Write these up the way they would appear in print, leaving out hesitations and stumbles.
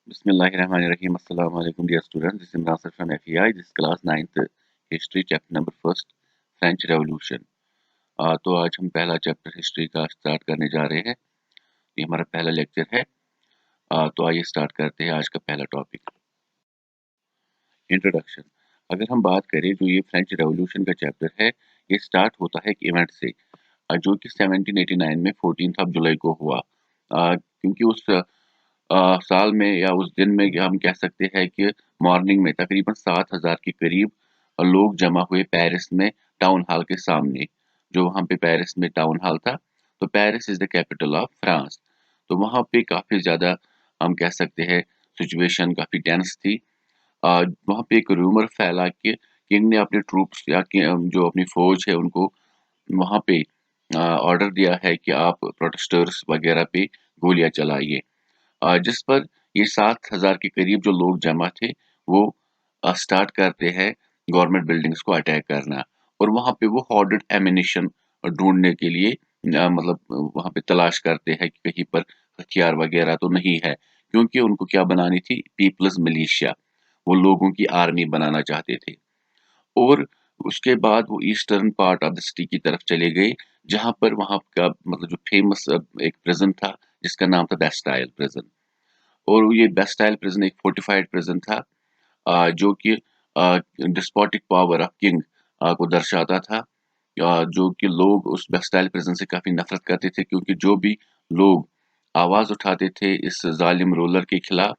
Bismillahirrahmanirrahim. Assalamu alaikum, dear students. This is Imran Sir from FEI. This is class 9th history chapter number first French Revolution. तो आज हम पहला chapter history का start करने जा रहे हैं. ये हमारा पहला लेक्चर है. तो आइए स्टार्ट करते हैं आज का पहला टॉपिक, इंट्रोडक्शन. अगर हम बात करें जो ये फ्रेंच रेवोल्यूशन का चैप्टर है, ये स्टार्ट होता है एक इवेंट से जो कि 1789 में 14 जुलाई को हुआ. क्योंकि उस साल में या उस दिन में हम कह सकते हैं कि मॉर्निंग में तकरीबन 7,000 के करीब लोग जमा हुए पेरिस में टाउन हॉल के सामने. जो वहाँ पे पेरिस में टाउन हॉल था, तो Paris is the capital of France. तो वहाँ पे काफ़ी ज़्यादा हम कह सकते हैं सिचुएशन काफ़ी टेंस थी. वहाँ पे एक रूमर फैला कि किंग ने अपने ट्रूप्स या जो अपनी फौज है उनको वहाँ पे ऑर्डर दिया है कि आप प्रोटेस्टर्स वगैरह पे गोलियां चलाइए. जिस पर ये 7,000 के करीब जो लोग जमा थे वो स्टार्ट करते हैं गवर्नमेंट बिल्डिंग्स को अटैक करना. और वहाँ पे वो हॉर्डेड एमिनिशन ढूंढने के लिए मतलब वहाँ पे तलाश करते हैं कि कहीं पर हथियार वगैरह तो नहीं है, क्योंकि उनको क्या बनानी थी, पीपल्स मिलिशिया. वो लोगों की आर्मी बनाना चाहते थे. और उसके बाद वो eastern part of the city की तरफ चले गए, जहाँ पर वहाँ का मतलब जो फेमस एक प्रिजन था जिसका नाम था बेस्टाइल प्रिजन. और ये बेस्टाइल प्रिजन एक फोर्टिफाइड प्रिजन था जो कि डिस्पोटिक पावर ऑफ किंग को दर्शाता था. जो कि लोग उस बेस्टाइल प्रिजन से काफी नफरत करते थे, क्योंकि जो भी लोग आवाज उठाते थे इस जालिम रूलर के खिलाफ,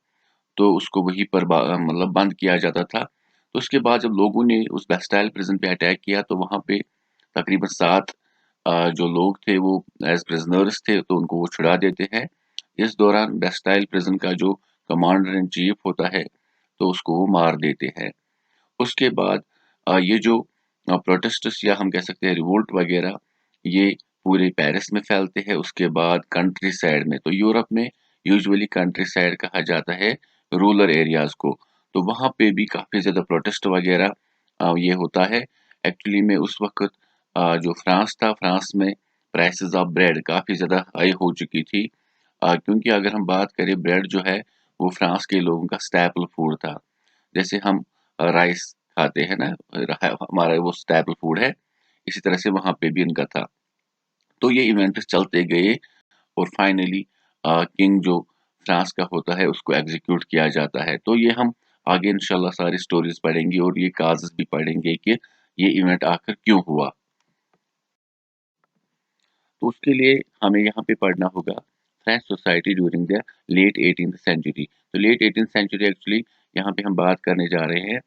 तो उसको वहीं पर मतलब बंद किया जाता था. तो उसके बाद जब लोगों ने उस बेस्टाइल प्रिजन पे अटैक किया, तो वहां पे तकरीबन 7 जो लोग थे वो एज प्रिजनर्स थे, तो उनको वो छुड़ा देते हैं. इस दौरान बेस्टाइल प्रिजन का जो कमांडर इन चीफ होता है, तो उसको वो मार देते हैं. उसके बाद ये जो प्रोटेस्ट्स या हम कह सकते हैं रिवोल्ट वगैरह, ये पूरे पेरिस में फैलते हैं. उसके बाद कंट्री साइड में, तो यूरोप में यूजुअली कंट्री साइड कहा जाता है रूरल एरियाज को, तो वहाँ पे भी काफी ज्यादा प्रोटेस्ट वगैरह ये होता है. एक्चुअली में उस वक्त जो फ्रांस था, फ्रांस में प्राइसेस ऑफ ब्रेड काफी ज्यादा हाई हो चुकी थी. क्योंकि अगर हम बात करें, ब्रेड जो है वो फ्रांस के लोगों का स्टैपल फूड था. जैसे हम राइस खाते हैं ना, हमारा वो स्टैपल फूड है, इसी तरह से वहां पे भी इनका था. तो ये इवेंट्स चलते गए और फाइनली किंग जो फ्रांस का होता है उसको एग्जीक्यूट किया जाता है. तो ये हम आगे इंशाल्लाह सारी स्टोरीज पढ़ेंगे और ये काजेस भी पढ़ेंगे कि ये इवेंट आखिर क्यों हुआ. तो उसके लिए हमें यहाँ पे पढ़ना होगा French society during the late 18th century. तो लेट 18th सेंचुरी एक्चुअली यहाँ पे हम बात करने जा रहे हैं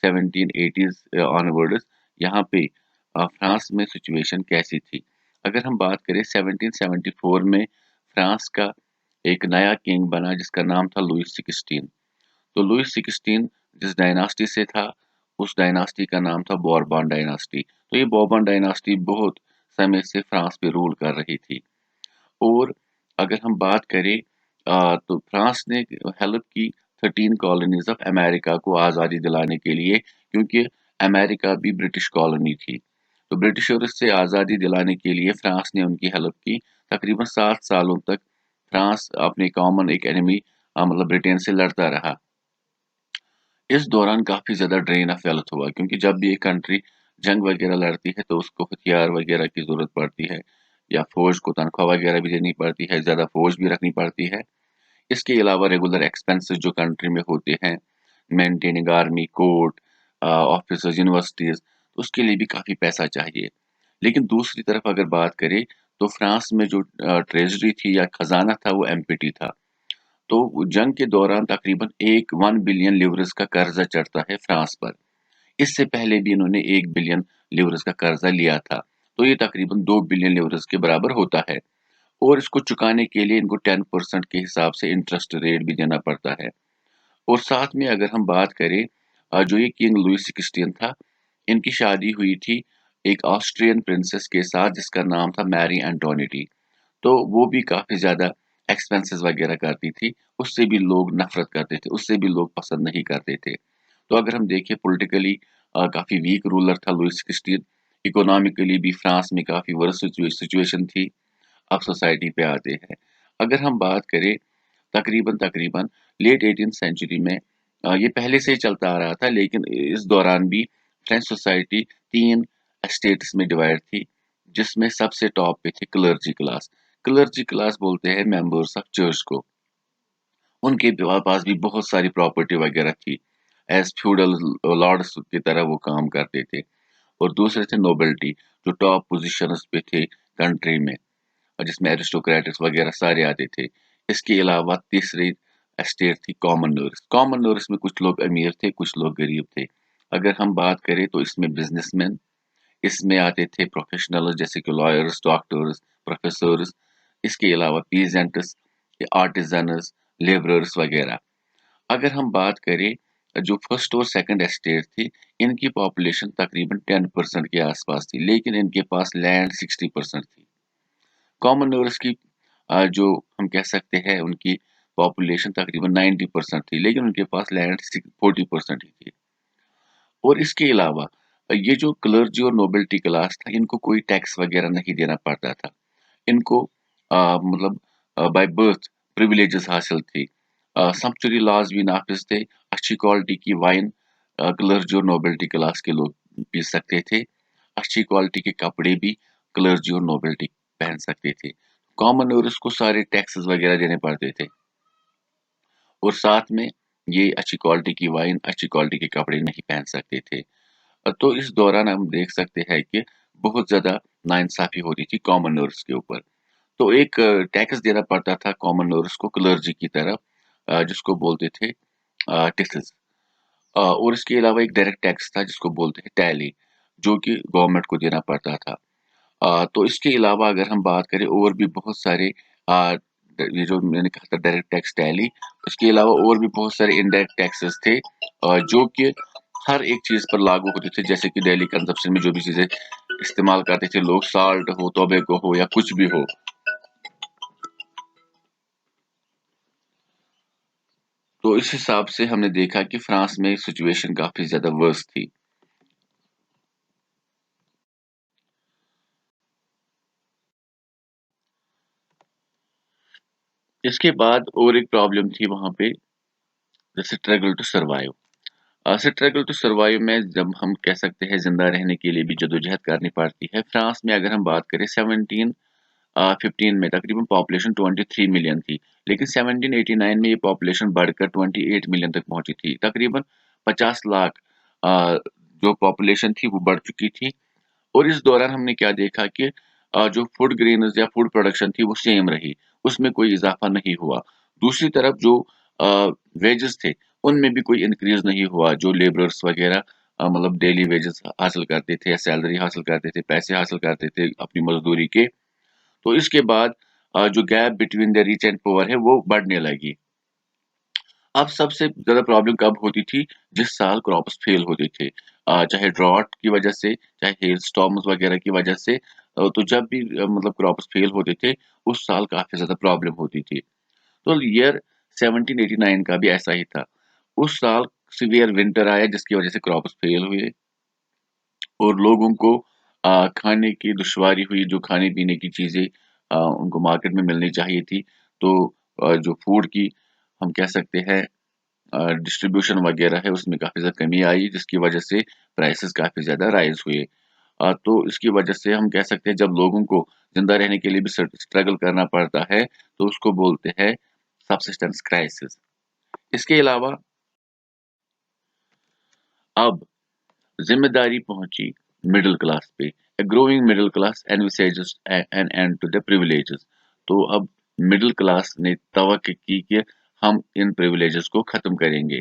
1780s ऑनवर्ड्स. यहाँ पे फ्रांस में सिचुएशन कैसी थी. अगर हम बात करें 1774 में फ्रांस का एक नया किंग बना जिसका नाम था लुइस 16. तो लुइस 16 जिस डायनास्टी से था, उस डायनास्टी का नाम था बोरबॉन डायनास्टी. तो ये बोरबॉन डायनास्टी बहुत समय से फ्रांस पे रूल कर रही थी. और अगर हम बात करें तो फ्रांस ने हेल्प की 13 कॉलोनीज ऑफ अमेरिका को आज़ादी दिलाने के लिए, क्योंकि अमेरिका भी ब्रिटिश कॉलोनी थी. तो ब्रिटिशर्स से आज़ादी दिलाने के लिए फ्रांस ने उनकी हेल्प की. तकरीबन 7 सालों तक फ्रांस अपने कॉमन एक एनिमी मतलब ब्रिटेन से लड़ता रहा. इस दौरान काफी ज्यादा ड्रेन ऑफ वेल्थ हुआ, क्योंकि जब भी एक कंट्री जंग वगैरह लड़ती है तो उसको हथियार वगैरह की जरूरत पड़ती है, या फौज को तनख्वाह वगैरह भी देनी पड़ती है, ज्यादा फौज भी रखनी पड़ती है. इसके अलावा रेगुलर एक्सपेंसेस जो कंट्री में होते हैं, maintaining army, court, officers, universities, तो उसके लिए भी काफी पैसा चाहिए. लेकिन दूसरी तरफ अगर बात करें, तो फ्रांस में जो ट्रेजरी थी या खजाना था वो एम्प्टी था. तो जंग के दौरान तकरीबन 1 बिलियन लिवरेज का कर्जा चढ़ता है फ्रांस पर. इससे पहले भी इन्होंने 1 बिलियन लिवरेज का कर्जा लिया था. तो ये तकरीबन 2 बिलियन लिवरेज के बराबर होता है. और इसको चुकाने के लिए इनको 10% के हिसाब से इंटरेस्ट रेट भी देना पड़ता है. और साथ में अगर हम बात करें, जो ये किंग लुइस 16 था, इनकी शादी हुई थी एक ऑस्ट्रियन प्रिंसेस के साथ जिसका नाम था मैरी एंटोनिटी. तो वो भी काफी ज्यादा एक्सपेंसेस वगैरह करती थी. उससे भी लोग नफरत करते थे, उससे भी लोग पसंद नहीं करते थे. तो अगर हम देखें पॉलिटिकली काफी वीक रूलर था लुइस 16. इकोनॉमिकली भी फ्रांस में काफी वर्स्ट सिचुएशन थी. अब सोसाइटी पे आते हैं. अगर हम बात करें तकरीबन तकरीबन लेट 18th सेंचुरी में ये पहले से ही चलता आ रहा था, लेकिन इस दौरान भी फ्रेंच सोसाइटी 3 एस्टेट्स में डिवाइड थी, जिसमें सबसे टॉप पे थे क्लर्जी क्लास। क्लर्जी क्लास बोलते हैं मेंबर्स ऑफ चर्च को। उनके पास भी बहुत सारी प्रॉपर्टी वगैरह थी। एज फ्यूडल लॉर्ड्स की तरह वो काम करते थे। और दूसरे थे नोबेल्टी, जो टॉप पोजीशंस पे थे कंट्री में, और जिसमें एरिस्टोक्रेट्स वगैरह सारे आते थे। इसके अलावा तीसरी एस्टेट थी कॉमनर्स। कॉमनर्स में कुछ लोग अमीर थे, कुछ लोग गरीब थे। अगर हम बात करें तो इसमें बिजनेसमैन, इसमें आते थे प्रोफेशनल्स जैसे कि लॉयर्स, डॉक्टर्स, प्रोफेसर्स। इसके अलावा पीजेंट्स, आर्टिजन्स, लेबरर्स वगैरह। अगर हम बात करें जो फर्स्ट और सेकंड एस्टेट थी, इनकी पॉपुलेशन तकरीबन 10% के आसपास थी, लेकिन इनके पास लैंड 60% थी। कॉमनर्स की जो हम कह सकते हैं उनकी पॉपुलेशन तकरीबन 90% थी, लेकिन उनके पास लैंड 40% ही थी। और इसके अलावा ये जो क्लर्जी और नोबेल्टी क्लास था, इनको कोई टैक्स वगैरह नहीं देना पड़ता था। इनको मतलब बाय बर्थ प्रिविलेजेस हासिल थी। सम्पचुरी लॉज भी नाफिज थे। अच्छी क्वालिटी की वाइन क्लर्जी और नोबेल्टी क्लास के लोग पी सकते थे। अच्छी क्वालिटी के कपड़े भी क्लर्जी और नोबेल्टी पहन सकते थे। कॉमनर्स को सारे टैक्सेस वगैरह देने पड़ते थे, और साथ में ये अच्छी क्वालिटी की वाइन, अच्छी क्वालिटी के कपड़े नहीं पहन सकते थे। तो इस दौरान हम देख सकते हैं कि बहुत ज्यादा नाइंसाफी होती थी कॉमनर्स के ऊपर। तो एक टैक्स देना पड़ता था कॉमनर्स को क्लर्जी की तरफ, जिसको बोलते थे टिसस। और इसके अलावा एक डायरेक्ट टैक्स था जिसको बोलते हैं टैली, जो कि गवर्नमेंट को देना पड़ता था। तो इसके अलावा अगर हम बात करें और भी बहुत सारे ये जो मैंने कहा था डायरेक्ट टैक्स टैली, इसके अलावा और भी बहुत सारे इनडायरेक्ट टैक्सेस थे जो कि हर एक चीज पर लागू होते थे। जैसे कि डेली कंजप्शन में जो भी चीजें इस्तेमाल करते थे लोग, साल्ट हो, टोबैको हो, या कुछ भी हो। तो इस हिसाब से हमने देखा कि फ्रांस में सिचुएशन काफी ज्यादा वर्स थी। इसके बाद और एक प्रॉब्लम थी वहां पे, struggle to survive. Struggle to survive में जब हम कह सकते हैं जिंदा रहने के लिए भी जदोजहद करनी पड़ती है। फ्रांस में अगर हम बात करें 1715 में तकरीबन पॉपुलेशन 23 मिलियन थी, लेकिन 1789 में ये पॉपुलेशन बढ़कर 28 मिलियन तक पहुंची थी। तकरीबन 50 लाख जो पॉपुलेशन थी वो बढ़ चुकी थी। और इस दौरान हमने क्या देखा कि जो फूड ग्रेन्स या फूड प्रोडक्शन थी वो सेम रही, उसमें कोई इजाफा नहीं हुआ। दूसरी तरफ जो वेजेस थे उनमें भी कोई इंक्रीज नहीं हुआ। जो लेबरर्स वगैरह मतलब डेली वेजेस हासिल करते थे या सैलरी हासिल करते थे, पैसे हासिल करते थे अपनी मजदूरी के, तो इसके बाद जो gap between the rich and poor है वो बढ़ने लगी। अब सबसे ज्यादा प्रॉब्लम कब होती थी? जिस साल क्रॉप्स फेल होते थे, चाहे ड्रॉट की वजह से, चाहे हेल स्टॉर्म्स वगैरह की वजह से। तो जब भी मतलब क्रॉप्स फेल होते थे, उस साल काफी ज्यादा प्रॉब्लम होती थी। तो ईयर 1789 का भी ऐसा ही था। उस साल सीवियर विंटर आया जिसकी वजह से क्रॉप्स फेल हुए, और लोगों को खाने की दुश्वारी हुई। जो खाने पीने की चीजें उनको मार्केट में मिलनी चाहिए थी, तो जो फूड की हम कह सकते हैं डिस्ट्रीब्यूशन वगैरह है, उसमें काफ़ी ज़्यादा कमी आई, जिसकी वजह से प्राइसेस काफ़ी ज़्यादा राइज़ हुए। तो इसकी वजह से हम कह सकते हैं जब लोगों को ज़िंदा रहने के लिए भी स्ट्रगल करना पड़ता है, तो उसको बोलते हैं सब्सिस्टेंस क्राइसिस। इसके अलावा अब ज़िम्मेदारी पहुंची मिडिल क्लास पे। A growing middle class envisages an end to the privileges। तो अब मिडिल क्लास ने तवक्क की कि हम इन प्रिविलेजेस को खत्म करेंगे।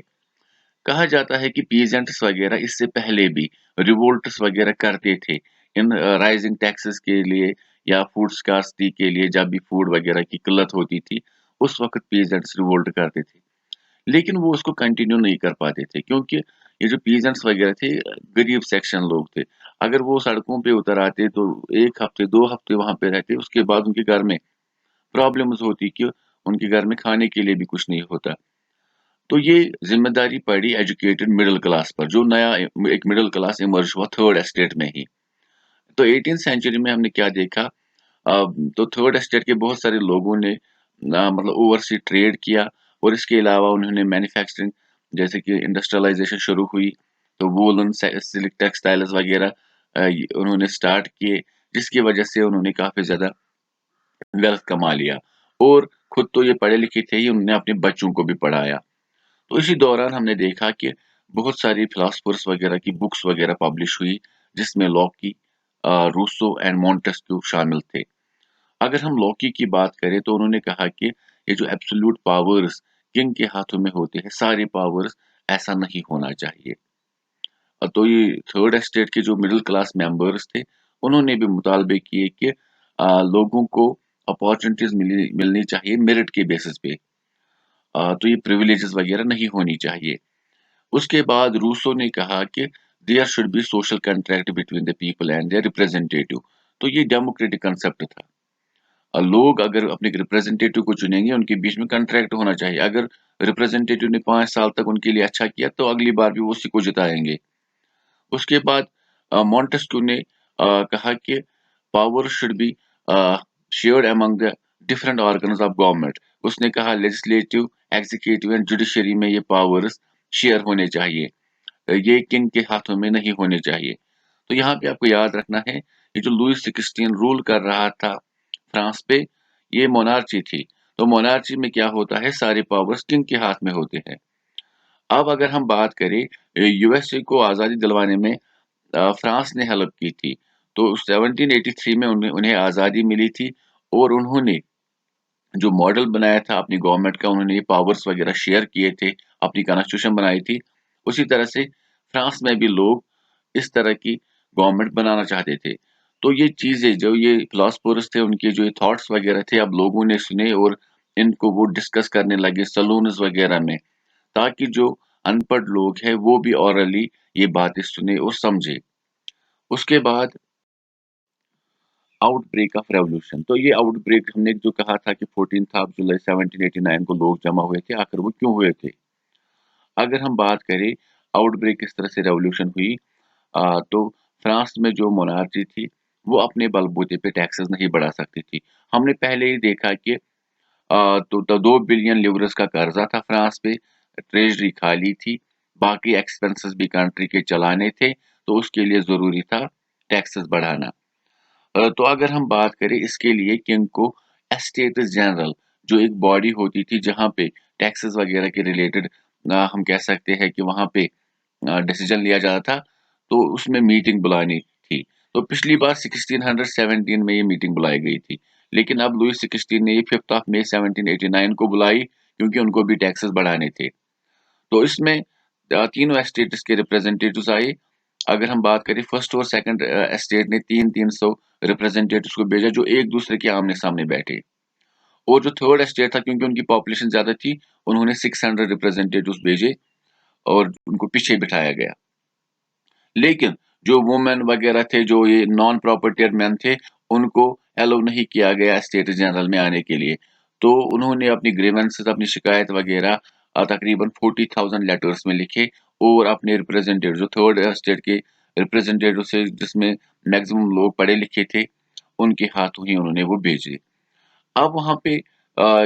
कहा जाता है कि पीजेंट्स वगैरह इससे पहले भी रिवोल्ट्स वगैरह करते थे इन राइजिंग टैक्सेस के लिए या फूड स्कार्सिटी के लिए। जब भी फूड वगैरह की किल्लत होती थी, उस वक्त पीजेंट्स रिवोल्ट करते थे, लेकिन वो उसको कंटिन्यू नहीं कर पाते थे, क्योंकि ये जो पीजेंट्स वगैरह थे गरीब सेक्शन लोग थे। अगर वो सड़कों पे उतर आते तो 1 हफ्ते 2 हफ्ते वहां पे रहते, उसके बाद उनके घर में प्रॉब्लम्स होती कि उनके घर में खाने के लिए भी कुछ नहीं होता। तो ये जिम्मेदारी पड़ी एजुकेटेड मिडिल क्लास पर, जो नया एक मिडिल क्लास इमर्ज हुआ थर्ड एस्टेट में ही। तो 18th सेंचुरी में हमने क्या देखा? तो थर्ड एस्टेट के बहुत सारे लोगों ने मतलब ओवरसी ट्रेड किया, और इसके अलावा उन्होंने मैन्युफैक्चरिंग, जैसे कि इंडस्ट्रियलाइजेशन शुरू हुई, तो वूलन, सिल्क टेक्सटाइल्स वगैरह उन्होंने स्टार्ट किए, जिसकी वजह से उन्होंने काफी ज्यादा वेल्थ कमा लिया। और खुद तो ये पढ़े लिखे थे ही, उन्होंने अपने बच्चों को भी पढ़ाया। तो इसी दौरान हमने देखा कि बहुत सारी फिलोसफर्स वगैरह की बुक्स वगैरह पब्लिश हुई, जिसमें लॉकी, रूसो एंड मॉन्टेस्क्यू शामिल थे। अगर हम लॉकी की बात करें तो उन्होंने कहा कि ये जो एब्सोल्यूट पावर्स किंग के हाथों में होते हैं, सारे पावर्स, ऐसा नहीं होना चाहिए। तो ये थर्ड एस्टेट के जो मिडिल क्लास मेंबर्स थे, उन्होंने भी मुतालबे किए कि लोगों को अपॉर्चुनिटीज मिलनी चाहिए मेरिट के बेसिस पे। तो ये प्रिविलेजेस वगैरह नहीं होनी चाहिए। उसके बाद रूसो ने कहा कि there should be social contract between the people and their representative. तो ये डेमोक्रेटिक कंसेप्ट था। लोग अगर अपने रिप्रेजेंटेटिव को चुनेंगे, उनके बीच में कॉन्ट्रैक्ट होना चाहिए। अगर रिप्रेजेंटेटिव ने 5 साल तक उनके लिए अच्छा किया, तो अगली बार भी वो उसी को जिताएंगे। उसके बाद मॉन्टेस्क्यू ने कहा कि power should be shared among the different organs of government. उसने कहा लेजिस्लेटिव, एग्जीक्यूटिव एंड जुडिशरी में ये पावर्स शेयर होने चाहिए, ये किंग के हाथों में नहीं होने चाहिए। तो यहाँ पे आपको याद रखना है, ये जो लुई 16 रूल कर रहा था फ्रांस पे, ये मोनार्ची थी। तो मोनार्ची में क्या होता है, सारे पावर्स किंग के हाथ में होते हैं। अब अगर हम बात करें, यूएसए को आज़ादी दिलवाने में फ्रांस ने हेल्प की थी। तो 1783 में उन्हें आज़ादी मिली थी, और उन्होंने जो मॉडल बनाया था अपनी गवर्नमेंट का, उन्होंने ये पावर्स वगैरह शेयर किए थे, अपनी कॉन्स्टिट्यूशन बनाई थी। उसी तरह से फ्रांस में भी लोग इस तरह की गवर्नमेंट बनाना चाहते थे। तो ये चीजें, जो ये फिलोसफर्स थे, उनके जो ये थॉट्स वगैरह थे, अब लोगों ने सुने, और इनको वो डिस्कस करने लगे सलून्स वगैरह में, ताकि जो अनपढ़ लोग हैं वो भी ऑरली ये बातें सुने और समझे। उसके बाद आउटब्रेक ऑफ रेवोल्यूशन। तो ये आउटब्रेक हमने जो कहा था कि 14 ऑफ जुलाई 1789 को लोग जमा हुए थे, आखिर वो क्यों हुए थे? अगर हम बात करें आउटब्रेक किस तरह से रेवोल्यूशन हुई, तो फ्रांस में जो मोनार्ची थी, वो अपने बलबूते पे टैक्सेस नहीं बढ़ा सकती थी। हमने पहले ही देखा कि तो 2 बिलियन लिवरेस का कर्जा था फ्रांस पे, ट्रेजरी खाली थी, बाकी एक्सपेंसेस भी कंट्री के चलाने थे, तो उसके लिए जरूरी था टैक्सेस बढ़ाना। तो अगर हम बात करें इसके लिए, किंग को एस्टेट्स जनरल, जो एक बॉडी होती थी जहाँ पे टैक्सेस वगैरह के रिलेटेड, हम कह सकते हैं कि वहाँ पे डिसीजन लिया जाता था, तो उसमें मीटिंग बुलानी थी। तो पिछली बार 1617 में ये मीटिंग बुलाई गई थी, लेकिन अब लुई 16 ने ये 5 मई 1789 को बुलाई, क्योंकि उनको भी टैक्सेस बढ़ाने थे। तो इसमें तीनों एस्टेट्स के रिप्रेजेंटेटिव्स आए। अगर हम बात करें, फर्स्ट और सेकंड एस्टेट ने 300 रिप्रेजेंटेटिव्स को भेजा, जो एक दूसरे के आमने सामने बैठे। और जो थर्ड एस्टेट था, क्योंकि उनकी पॉपुलेशन ज्यादा थी, उन्होंने 600 रिप्रेजेंटेटिव्स भेजे, और उनको पीछे बिठाया गया। लेकिन जो वुमेन वगैरह थे, जो ये नॉन प्रॉपर्टियर मैन थे, उनको अलाउ नहीं किया गया स्टेट जनरल में आने के लिए। तो उन्होंने अपनी ग्रीवेंसेस, अपनी शिकायत वगैरह तकरीबन 40,000 लेटर्स में लिखे, और अपने रिप्रेजेंटेटिव, जो थर्ड स्टेट के रिप्रेजेंटेटिव से, जिसमें मैक्सिमम लोग पढ़े लिखे थे, उनके हाथों ही उन्होंने वो भेजे। अब वहां पे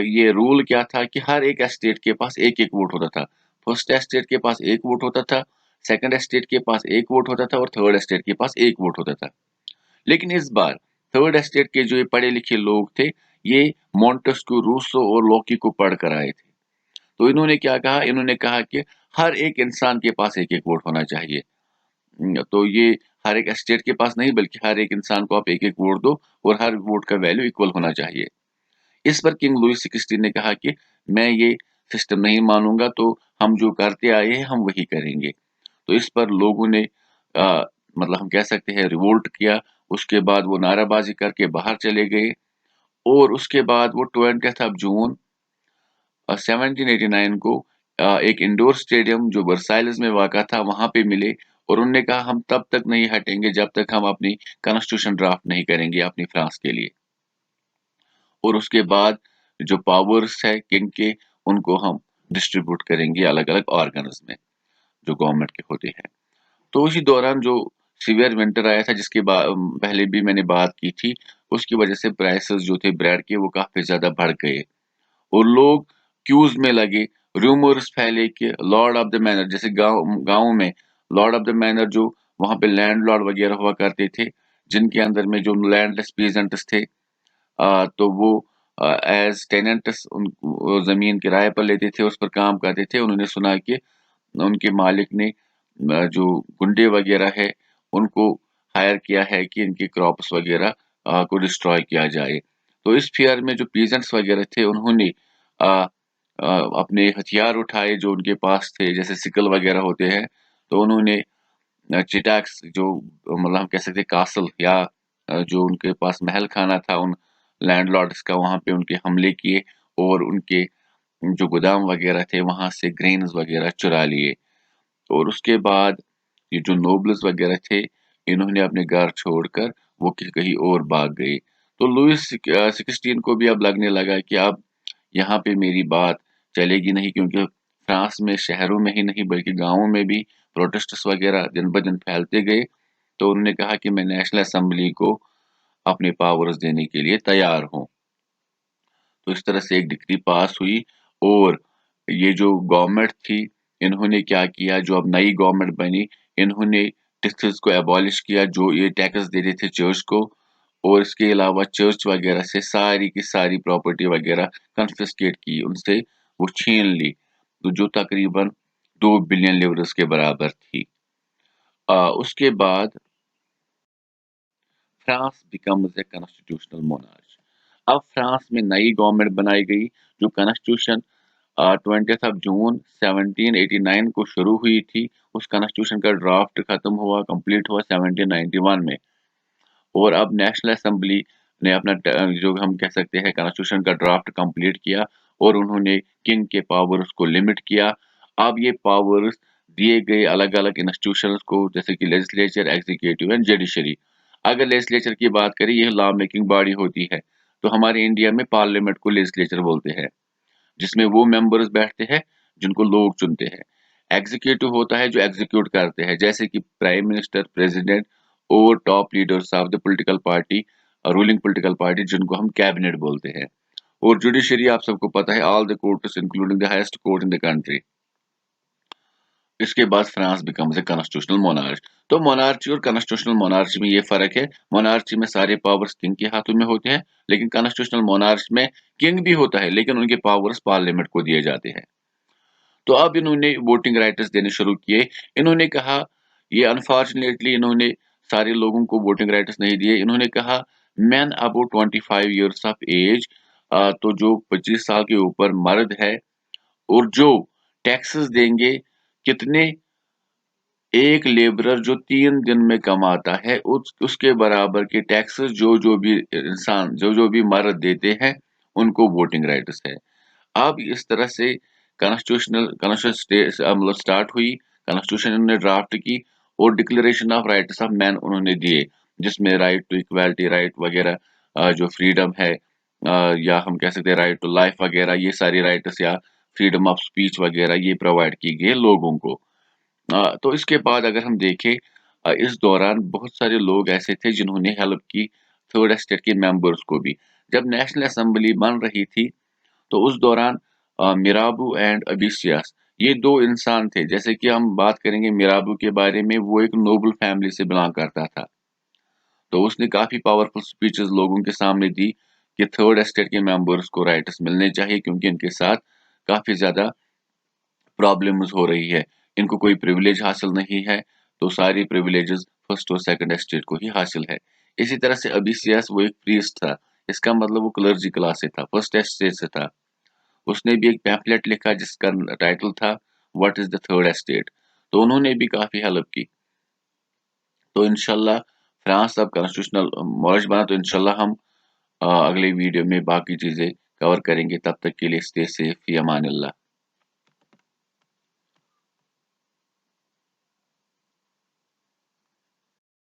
ये रूल क्या था कि हर एक एस्टेट के पास एक एक वोट होता था। फर्स्ट एस्टेट के पास एक वोट होता था, सेकंड एस्टेट के पास एक वोट होता था, और थर्ड एस्टेट के पास एक वोट होता था। लेकिन इस बार थर्ड एस्टेट के जो ये पढ़े लिखे लोग थे, ये मॉन्टेस्क्यू, रूसो और लॉकी को पढ़ कर आए थे। तो इन्होंने क्या कहा, इन्होंने कहा कि हर एक इंसान के पास एक एक वोट होना चाहिए। तो ये हर एक एस्टेट के पास नहीं, बल्कि हर एक इंसान को आप एक एक वोट दो, और हर वोट का वैल्यू इक्वल होना चाहिए। इस पर किंग लुई 16 ने कहा कि मैं ये सिस्टम नहीं मानूंगा, तो हम जो करते आए हैं हम वही करेंगे। तो इस पर लोगों ने आ, मतलब हम कह सकते हैं रिवोल्ट किया। उसके बाद वो नाराबाजी करके बाहर चले गए, और उसके बाद वो 20 जून 1789 को एक इंडोर स्टेडियम जो वर्साइल्स में वाक़ा था, वहां पे मिले, और उन्होंने कहा हम तब तक नहीं हटेंगे जब तक हम अपनी कॉन्स्टिट्यूशन ड्राफ्ट नहीं करेंगे अपनी फ्रांस के लिए। और उसके बाद जो पावर्स है किंग के, उनको हम डिस्ट्रीब्यूट करेंगे अलग अलग ऑर्गन्स में, जो गवर्नमेंट के होते हैं। तो इसी दौरान जो सीवियर विंटर आया था, जिसके पहले भी मैंने बात की थी, उसकी वजह से प्राइसेस जो थे ब्रेड के, वो काफी ज्यादा बढ़ गए। और लोग क्यूज में लगे, रूमर्स फैले कि लॉर्ड ऑफ द मैनर, जैसे गांव गांव में लॉर्ड ऑफ द मैनर जो वहां पे लैंडलॉर्ड वगैरह हुआ करते थे, जिनके अंदर में जो लैंडलेस पीजेंट्स थे, तो वो एज टेनेंट्स उन वो जमीन किराए पर लेते थे, उस पर काम करते थे। उन्होंने सुना कि उनके मालिक ने जो गुंडे वगैरह है उनको हायर किया है कि इनके क्रॉप्स वगैरह को डिस्ट्रॉय किया जाए। तो इस फियर में जो पीजेंट्स वगैरह थे उन्होंने अ, अपने हथियार उठाए जो उनके पास थे, जैसे सिकल वगैरह होते हैं। तो उन्होंने चिटैक्स जो मतलब हम कह सकते हैं कासल या जो उनके पास महल खाना था उन लैंडलॉर्ड्स का, वहां पे उनके हमले किए और उनके जो गोदाम वगैरह थे वहां से ग्रेन्स वगैरह चुरा लिए। और उसके बाद ये जो नोबल्स वगैरह थे, इन्होंने अपने घर छोड़कर वो कहीं और भाग गए। तो लुइस 16 को भी अब लगने लगा कि अब यहाँ पे मेरी बात चलेगी नहीं, क्योंकि फ्रांस में शहरों में ही नहीं बल्कि गांवों में भी प्रोटेस्ट्स वगैरह दिन ब दिन फैलते गए। तो उन्होंने कहा कि मैं नेशनल असेंबली को अपने पावर्स देने के लिए तैयार हूँ। तो इस तरह से एक डिक्री पास हुई और ये जो गवर्नमेंट थी, इन्होंने क्या किया, जो अब नई गवर्नमेंट बनी, इन्होंने टैक्सेस को एबॉलिश किया जो ये टैक्स देते थे चर्च को। और इसके अलावा चर्च वगैरह से सारी की सारी प्रॉपर्टी वगैरह कन्फिस्केट की, उनसे वो छीन ली, तो जो तकरीबन 2 बिलियन लिवरेस के बराबर थी। उसके बाद France becomes a constitutional monarch. अब फ्रांस में नई गवर्नमेंट बनाई गई, जो कॉन्स्टिट्यूशन 20 जून 1789 को शुरू हुई थी। उस कॉन्स्टिट्यूशन का ड्राफ्ट खत्म हुआ, कंप्लीट हुआ 1791 में। और अब नेशनल असेंबली ने अपना जो हम कह सकते हैं कॉन्स्टिट्यूशन का ड्राफ्ट कंप्लीट किया और उन्होंने किंग के पावर्स को लिमिट किया। अब ये पावर्स दिए गए अलग अलग इंस्टीट्यूशंस को, जैसे कि लेजिस्लेचर, एग्जीक्यूटिव एंड जुडिशरी। अगर लेजिस्लेचर की बात करें, ये लॉ मेकिंग बॉडी होती है। तो हमारे इंडिया में पार्लियामेंट को लेजिस्लेचर बोलते हैं, जिसमें वो मेंबर्स बैठते हैं जिनको लोग चुनते हैं। एग्जीक्यूटिव होता है जो एग्जीक्यूट करते हैं, जैसे कि प्राइम मिनिस्टर, प्रेसिडेंट और top leaders of the political party, ruling political party, जिनको हम कैबिनेट बोलते हैं। और जुडिशरी आप सबको पता है, all the courts including the highest court in the country. इसके बाद France becomes a constitutional monarch. तो मोनार्ची और कॉन्स्टिट्यूशनल मोनार्ची में ये फर्क है, मोनार्ची में सारे पावर्स किंग के हाथों में होते हैं, लेकिन कॉन्स्टिट्यूशनल मोनार्च में किंग भी होता है लेकिन उनके पावर्स पार्लियामेंट को दिए जाते हैं। तो अब इन्होंने वोटिंग राइट्स देने शुरू किए। इन्होंने कहा, ये अनफॉर्चुनेटली इन्होंने सारे लोगों को वोटिंग राइट्स नहीं दिए। इन्होंने कहा man above 25 years of age, तो जो 25 साल के ऊपर मर्द है और जो टैक्सेस देंगे, कितने, एक लेबरर जो 3 दिन में कमाता है उसके बराबर के टैक्सेस जो जो भी इंसान, जो जो भी मर्द देते हैं, उनको वोटिंग राइट्स है। अब इस तरह से कॉन्स्टिट्यूशन मतलब स्टार्ट हुई, कॉन्स्टिट्यूशन उन्होंने ड्राफ्ट की और declaration of rights of man उन्होंने दिए, जिसमें राइट टू इक्वालिटी, राइट वगैरह, जो फ्रीडम है, या हम कह सकते हैं राइट टू लाइफ वगैरह, ये सारी राइट्स या फ्रीडम ऑफ स्पीच वगैरह ये प्रोवाइड की गई लोगों को। तो इसके बाद अगर हम देखें, इस दौरान बहुत सारे लोग ऐसे थे जिन्होंने हेल्प की थर्ड एस्टेट के मेंबर्स को भी। जब नेशनल असेंबली बन रही थी तो उस दौरान मिराबू एंड अबिसियास, ये दो इंसान थे। जैसे कि हम बात करेंगे मिराबू के बारे में, वो एक नोबल फैमिली से बिलोंग करता था। तो उसने काफी पावरफुल स्पीचेस लोगों के सामने दी कि थर्ड एस्टेट के मेंबर्स को राइट्स मिलने चाहिए, क्योंकि इनके साथ काफी ज्यादा प्रॉब्लम्स हो रही है, इनको कोई प्रिविलेज हासिल नहीं है। तो सारी प्रिविलेजेस फर्स्ट और सेकंड एस्टेट को ही हासिल है। इसी तरह से अबिसियास वो एक प्रीस्ट था, इसका मतलब वो क्लर्जी क्लास से था, फर्स्ट एस्टेट से था। उसने भी एक पैम्फलेट लिखा जिसका टाइटल था what is the third estate. तो उन्होंने भी काफी हेल्प की। तो इंशाल्लाह फ्रांस अब कॉन्स्टिट्यूशनल मॉर्च बना, तो इंशाल्लाह हम अगले वीडियो में बाकी चीजें कवर करेंगे। तब तक के लिए स्टे सेफ, फी अमान अल्लाह।